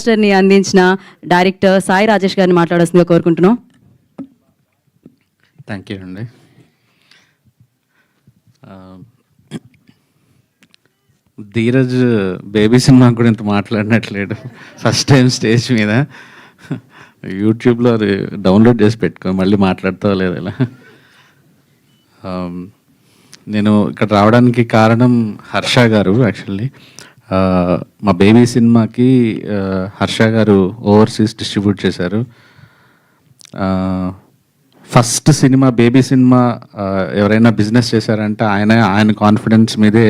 మాస్టర్ని అందించిన డైరెక్టర్ సాయి రాజేష్ గారిని మాట్లాడాల్సిందిగా కోరుకుంటున్నాం. థ్యాంక్ యూ అండి. ధీరజ్ బేబీ సినిమా కూడా ఇంత మాట్లాడినట్లేడు. ఫస్ట్ టైం స్టేజ్ మీద యూట్యూబ్లో అది డౌన్లోడ్ చేసి పెట్టుకో, మళ్ళీ మాట్లాడుతూ లేదు ఇలా. నేను ఇక్కడ రావడానికి కారణం హర్ష గారు. యాక్చువల్లీ మా బేబీ సినిమాకి హర్ష గారు ఓవర్సీస్ డిస్ట్రిబ్యూట్ చేశారు. ఫస్ట్ సినిమా బేబీ సినిమా ఎవరైనా బిజినెస్ చేశారంటే ఆయన కాన్ఫిడెన్స్ మీదే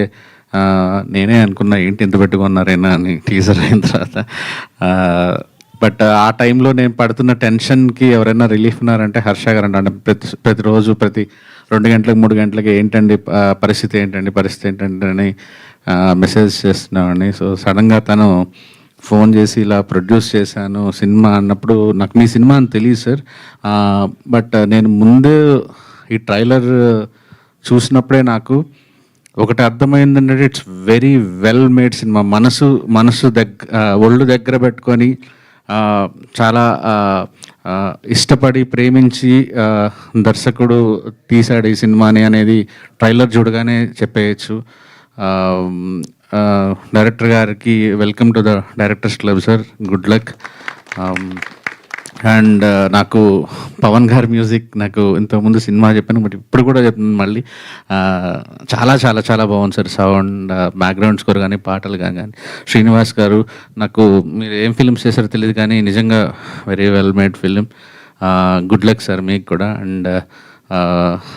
నేనే అనుకున్నా ఏంటి ఇంత పెట్టుకున్నారైనా అని టీజర్ అయిన తర్వాత. బట్ ఆ టైంలో నేను పడుతున్న టెన్షన్కి ఎవరైనా రిలీఫ్ ఉన్నారంటే హర్ష గారు అంటే ప్రతిరోజు ప్రతి 2 గంటలకు 3 గంటలకి ఏంటండి పరిస్థితి ఏంటండి అని మెసేజ్ చేస్తున్నామని. సో సడన్గా తను ఫోన్ చేసి ఇలా ప్రొడ్యూస్ చేశాను సినిమా అన్నప్పుడు నాకు మీ సినిమా అని తెలియదు సార్, బట్ నేను ముందు ఈ ట్రైలర్ చూసినప్పుడే నాకు ఒకటి అర్థమైందంటే it's very well made cinema. మనసు ఒళ్ళు దగ్గర పెట్టుకొని చాలా ఇష్టపడి ప్రేమించి దర్శకుడు తీశాడు ఈ సినిమాని అనేది ట్రైలర్ చూడగానే చెప్పేయచ్చు. డైరెక్టర్ గారికి welcome to the directors club sir, good luck. And నాకు పవన్ గారి మ్యూజిక్ నాకు ఇంతకుముందు సినిమా చెప్పాను, బట్ ఇప్పుడు కూడా చెప్తున్నాను మళ్ళీ, చాలా చాలా చాలా బాగుంది సార్. సౌండ్, బ్యాక్గ్రౌండ్ స్కోర్ కానీ పాటలు కానీ. శ్రీనివాస్ గారు, నాకు మీరు ఏం ఫిల్మ్స్ చేశారో తెలియదు కానీ నిజంగా very well made film. Good luck sir మీకు కూడా. అండ్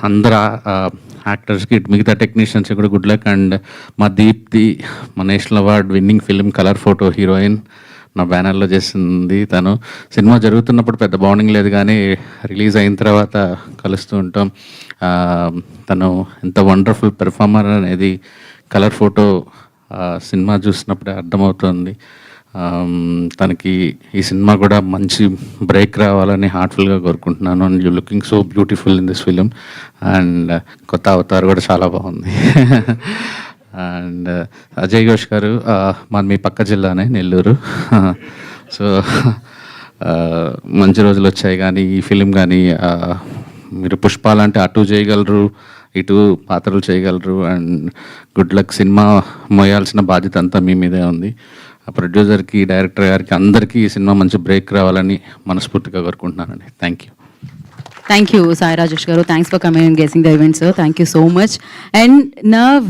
అందరు యాక్టర్స్కి, మిగతా టెక్నీషియన్స్కి కూడా గుడ్ లక్. అండ్ మా దీప్తి, మా national award winning film colour photo heroine, నా బ్యానర్లో చేసింది తను. సినిమా జరుగుతున్నప్పుడు పెద్ద బాండింగ్ లేదు కానీ రిలీజ్ అయిన తర్వాత కలుస్తూ ఉంటాం. తను ఎంత వండర్ఫుల్ పెర్ఫార్మర్ అనేది కలర్ ఫోటో సినిమా చూసినప్పుడే అర్థమవుతుంది. తనకి ఈ సినిమా కూడా మంచి బ్రేక్ రావాలని హార్ట్ఫుల్గా కోరుకుంటున్నాను. And you looking so beautiful in this film. And కొత్త అవతార్ కూడా చాలా బాగుంది. అండ్ అజయ్ ఘోష్ గారు, మాది మీ పక్క జిల్లానే నెల్లూరు. సో మంచి రోజులు వచ్చాయి కానీ ఈ ఫిలిం కానీ మీరు పుష్పాలంటే అటు చేయగలరు, ఇటు పాత్రలు చేయగలరు. And good luck. సినిమా మోయాల్సిన బాధ్యత అంతా మీ మీదే ఉంది. ప్రొడ్యూసర్కి, డైరెక్టర్ గారికి, అందరికీ ఈ సినిమా మంచి బ్రేక్ రావాలని మనస్ఫూర్తిగా కోరుకుంటున్నానండి. Thank you. Thank you, Sai Rajesh garu. Thanks for coming and guessing the event, sir. Thank you so much. And Nav,